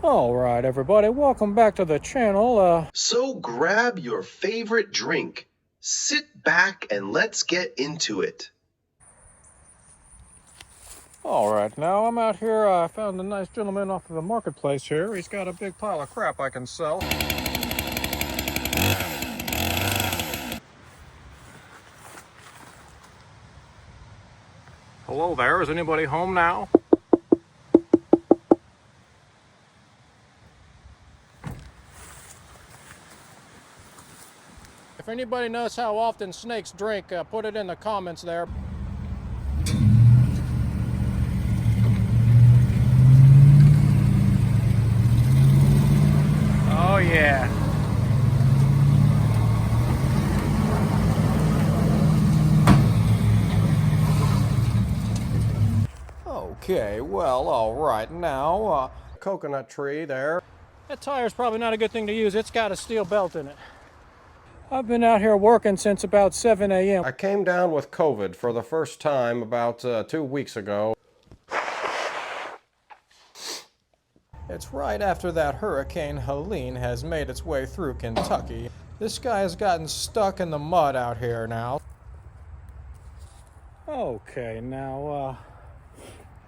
Alright everybody, welcome back to the channel. So grab your favorite drink, sit back and let's get into it. Alright, now I'm out here, I found a nice gentleman off of the marketplace here. He's got a big pile of crap I can sell. Hello there, is anybody home now? If anybody knows how often snakes drink, put it in the comments there. Oh yeah. Okay, well, all right, now, coconut tree there. That tire's probably not a good thing to use. It's got a steel belt in it. I've been out here working since about 7 a.m. I came down with COVID for the first time about 2 weeks ago. It's right after that Hurricane Helene has made its way through Kentucky. This guy has gotten stuck in the mud out here now. Okay, now,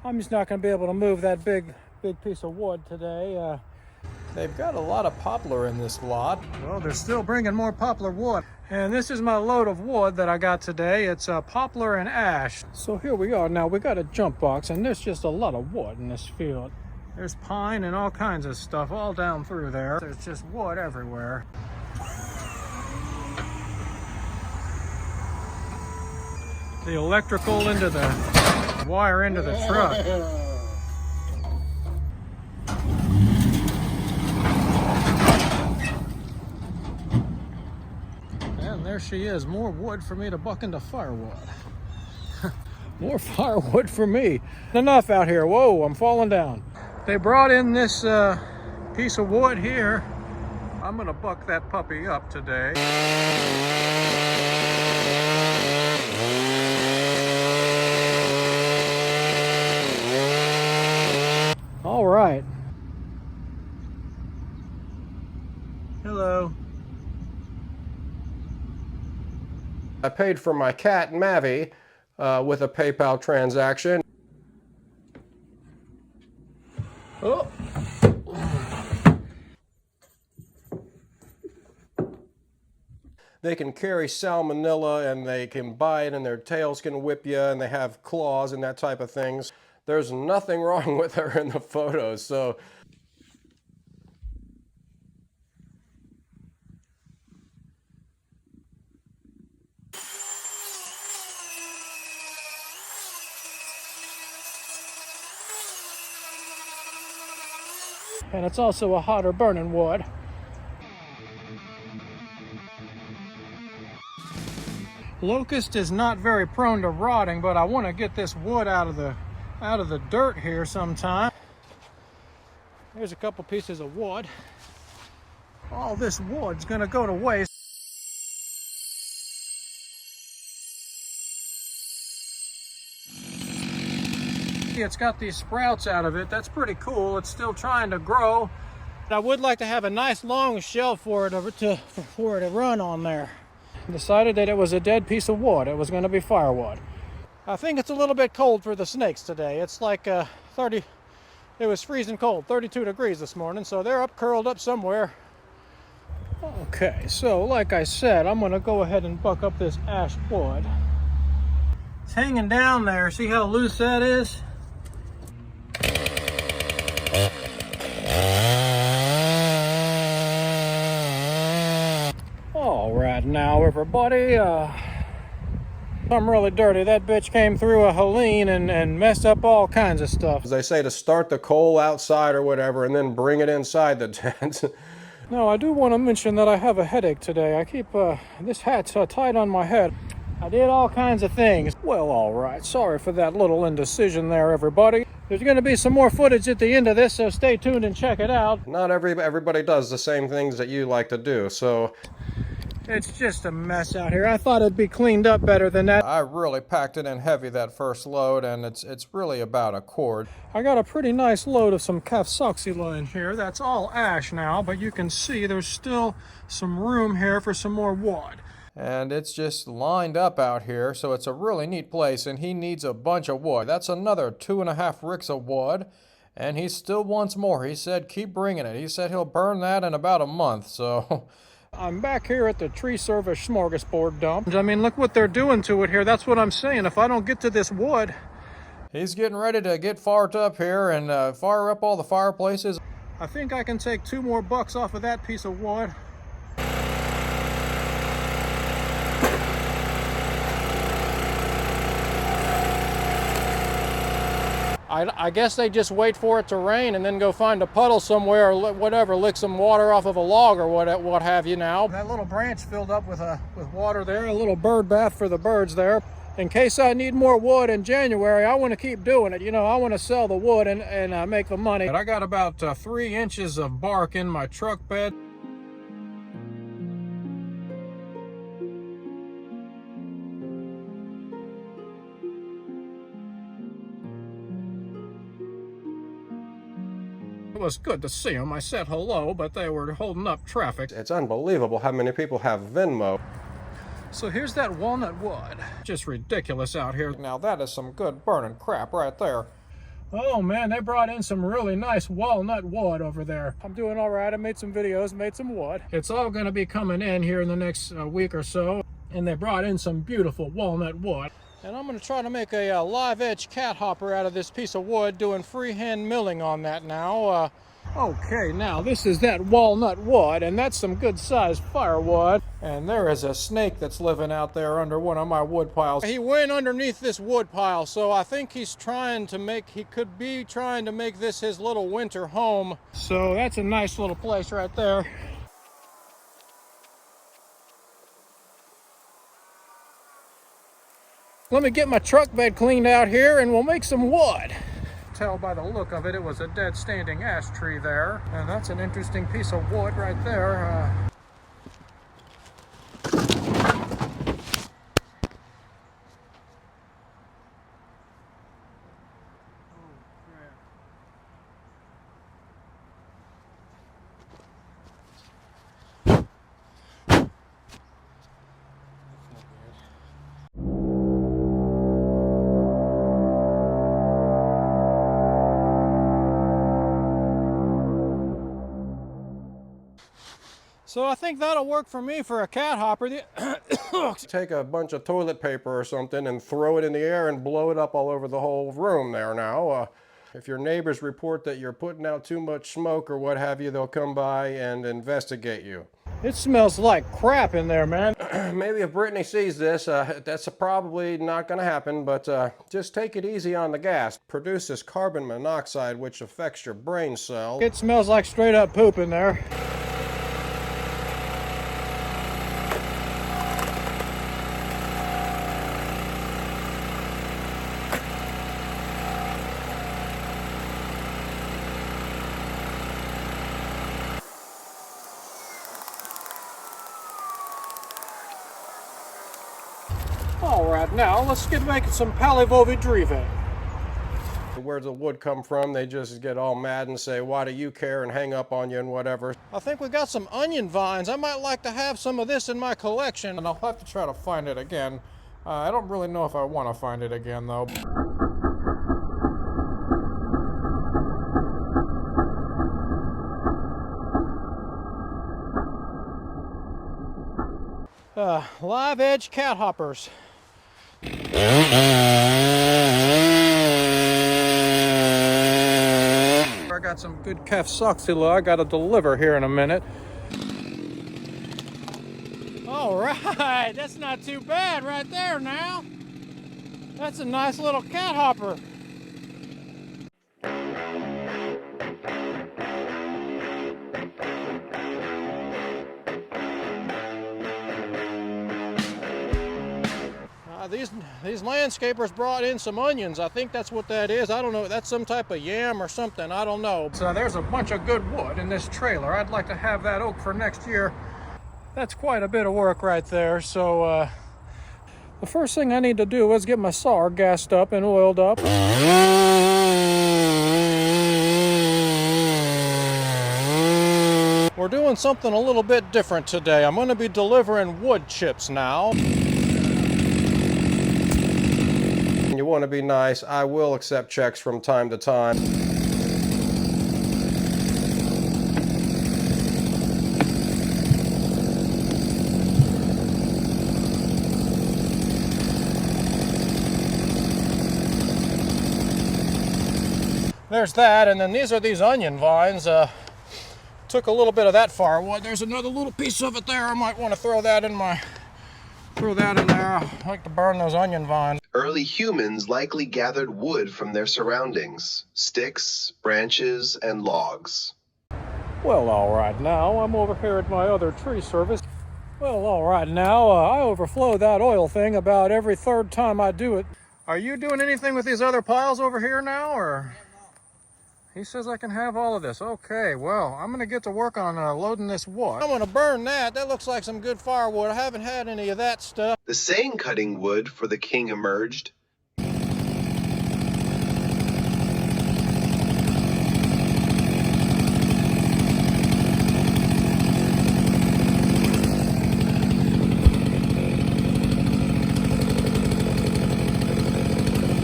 I'm just not going to be able to move that big piece of wood today. They've got a lot of poplar in this lot. Well, they're still bringing more poplar wood. And this is my load of wood that I got today. It's poplar and ash. So here we are. Now we got a jump box, and there's just a lot of wood in this field. There's pine and all kinds of stuff all down through there. There's just wood everywhere. The electrical into the wire into the truck. And there she is, more wood for me to buck into firewood. More firewood for me. Enough out here. Whoa, I'm falling down. They brought in this piece of wood here. I'm gonna buck that puppy up today. All right. Hello. I paid for my cat, Mavi, with a PayPal transaction. Oh. They can carry salmonella and they can bite and their tails can whip you and they have claws and that type of things. There's nothing wrong with her in the photos, so. And it's also a hotter burning wood. Locust is not very prone to rotting, but I want to get this wood out of the dirt here sometime. Here's a couple pieces of wood. All this wood's gonna go to waste. It's got these sprouts out of it. That's pretty cool. It's still trying to grow. I would like to have a nice long shelf for it to run on there. Decided that it was a dead piece of wood. It was going to be firewood. I think it's a little bit cold for the snakes today. It's like it was freezing cold, 32 degrees this morning, so they're up curled up somewhere. Okay, so like I said, I'm going to go ahead and buck up this ash wood. It's hanging down there. See how loose that is? All right, now everybody, I'm really dirty. That bitch came through a Helene and messed up all kinds of stuff. As they say, to start the coal outside or whatever and then bring it inside the tent. Now, I do want to mention that I have a headache today. I keep, this hat's tight on my head. I did all kinds of things. Well, all right. Sorry for that little indecision there, everybody. There's going to be some more footage at the end of this, so stay tuned and check it out. Not everybody does the same things that you like to do, so. It's just a mess out here. I thought it'd be cleaned up better than that. I really packed it in heavy that first load, and it's really about a cord. I got a pretty nice load of some KentuckyKoozie in here. That's all ash now, but you can see there's still some room here for some more wood. And it's just lined up out here, so it's a really neat place, and he needs a bunch of wood. That's another 2.5 ricks of wood, and he still wants more. He said keep bringing it. He said he'll burn that in about a month, so... I'm back here at the tree service smorgasbord dump. I mean, look what they're doing to it here. That's what I'm saying. If I don't get to this wood... He's getting ready to get fired up here and fire up all the fireplaces. I think I can take $2 more off of that piece of wood. I guess they just wait for it to rain and then go find a puddle somewhere or whatever, lick some water off of a log or what have you now. That little branch filled up with water there, a little bird bath for the birds there. In case I need more wood in January, I want to keep doing it. You know, I want to sell the wood and make the money. But I got about 3 inches of bark in my truck bed. It was good to see them. I said hello, but they were holding up traffic. It's unbelievable how many people have Venmo. So here's that walnut wood. Just ridiculous out here. Now that is some good burning crap right there. Oh man, they brought in some really nice walnut wood over there. I'm doing all right. I made some videos, made some wood. It's all going to be coming in here in the next week or so. And they brought in some beautiful walnut wood. And I'm going to try to make a live edge cat hopper out of this piece of wood, doing freehand milling on that now. Okay, now this is that walnut wood, and that's some good sized firewood. And there is a snake that's living out there under one of my wood piles. He went underneath this wood pile, so I think he could be trying to make this his little winter home. So that's a nice little place right there. Let me get my truck bed cleaned out here and we'll make some wood. Tell by the look of it, it was a dead standing ash tree there. And that's an interesting piece of wood right there. So I think that'll work for me for a cat hopper. Take a bunch of toilet paper or something and throw it in the air and blow it up all over the whole room there now. If your neighbors report that you're putting out too much smoke or what have you, they'll come by and investigate you. It smells like crap in there, man. Maybe if Brittany sees this, that's probably not going to happen, but just take it easy on the gas. Produces carbon monoxide, which affects your brain cells. It smells like straight up poop in there. All right, now let's get making some palivovi drive. Where's the wood come from? They just get all mad and say, why do you care, and hang up on you and whatever. I think we got some onion vines. I might like to have some of this in my collection. And I'll have to try to find it again. I don't really know if I want to find it again though. Live edge cat hoppers. I got some good KentuckyKoozie I got to deliver here in a minute. All right, that's not too bad right there now. That's a nice little cat hopper. These landscapers brought in some onions. I think that's what that is. I don't know. That's some type of yam or something. I don't know. So there's a bunch of good wood in this trailer. I'd like to have that oak for next year. That's quite a bit of work right there. So the first thing I need to do is get my saw gassed up and oiled up. We're doing something a little bit different today. I'm going to be delivering wood chips now. You want to be nice, I will accept checks from time to time. There's that, and then these are these onion vines. Took a little bit of that firewood. There's another little piece of it there. I might want to throw that in there. I like to burn those onion vines. Early humans likely gathered wood from their surroundings, sticks, branches, and logs. Well, all right, now I'm over here at my other tree service. Well, all right, now I overflow that oil thing about every third time I do it. Are you doing anything with these other piles over here now, or? He says I can have all of this. Okay, well, I'm going to get to work on loading this wood. I'm going to burn that. That looks like some good firewood. I haven't had any of that stuff. The saying cutting wood for the king emerged.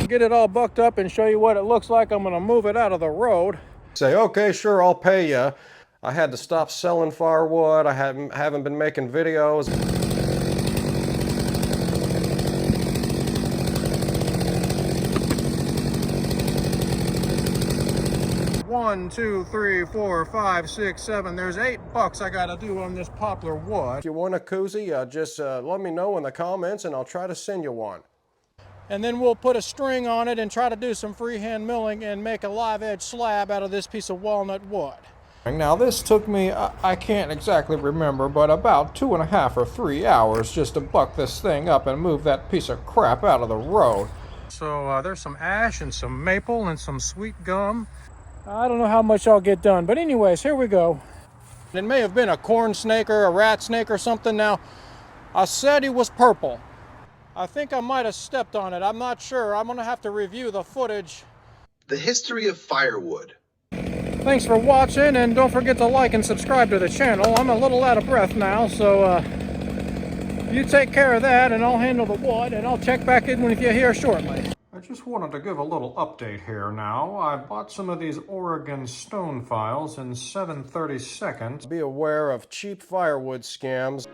Get it all bucked up and show you what it looks like. I'm going to move it out of the road. Say, okay, sure, I'll pay you. I had to stop selling firewood. I haven't been making videos. One, 2, 3, 4, 5, 6, 7. There's $8 I got to do on this poplar wood. If you want a koozie, just let me know in the comments and I'll try to send you one. And then we'll put a string on it and try to do some freehand milling and make a live edge slab out of this piece of walnut wood. Now this took me, I can't exactly remember, but about 2.5 or 3 hours just to buck this thing up and move that piece of crap out of the road. So there's some ash and some maple and some sweet gum. I don't know how much I'll get done, but anyways, here we go. It may have been a corn snake or a rat snake or something. Now, I said he was purple. I think I might have stepped on it. I'm not sure. I'm going to have to review the footage. The history of firewood. Thanks for watching, and don't forget to like and subscribe to the channel. I'm a little out of breath now, so you take care of that, and I'll handle the wood, and I'll check back in with you here shortly. I just wanted to give a little update here now. I bought some of these Oregon stone files in 7/32. Be aware of cheap firewood scams.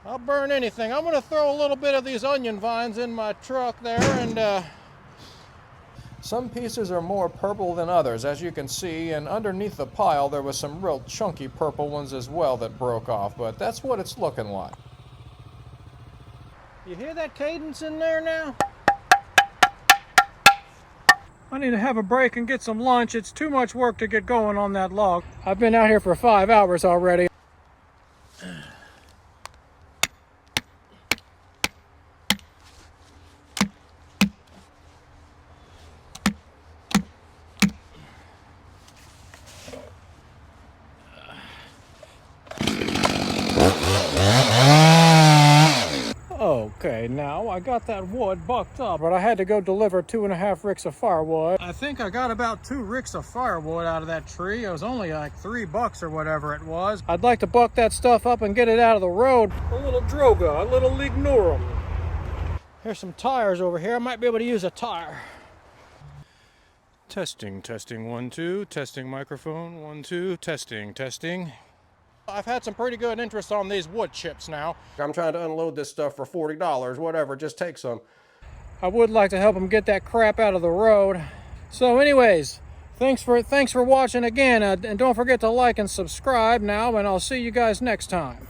I'll burn anything. I'm going to throw a little bit of these onion vines in my truck there, and some pieces are more purple than others, as you can see, and underneath the pile there was some real chunky purple ones as well that broke off, but that's what it's looking like. You hear that cadence in there now? I need to have a break and get some lunch. It's too much work to get going on that log. I've been out here for 5 hours already. Okay, now I got that wood bucked up, but I had to go deliver 2.5 ricks of firewood. I think I got about 2 ricks of firewood out of that tree. It was only like $3 or whatever it was. I'd like to buck that stuff up and get it out of the road. A little droga, a little lignorum. Here's some tires over here. I might be able to use a tire. Testing, 1, 2. Testing microphone, 1, 2. Testing. I've had some pretty good interest on these wood chips now. I'm trying to unload this stuff for $40, whatever, just take some. I would like to help them get that crap out of the road. So anyways, thanks for watching again, and don't forget to like and subscribe now, and I'll see you guys next time.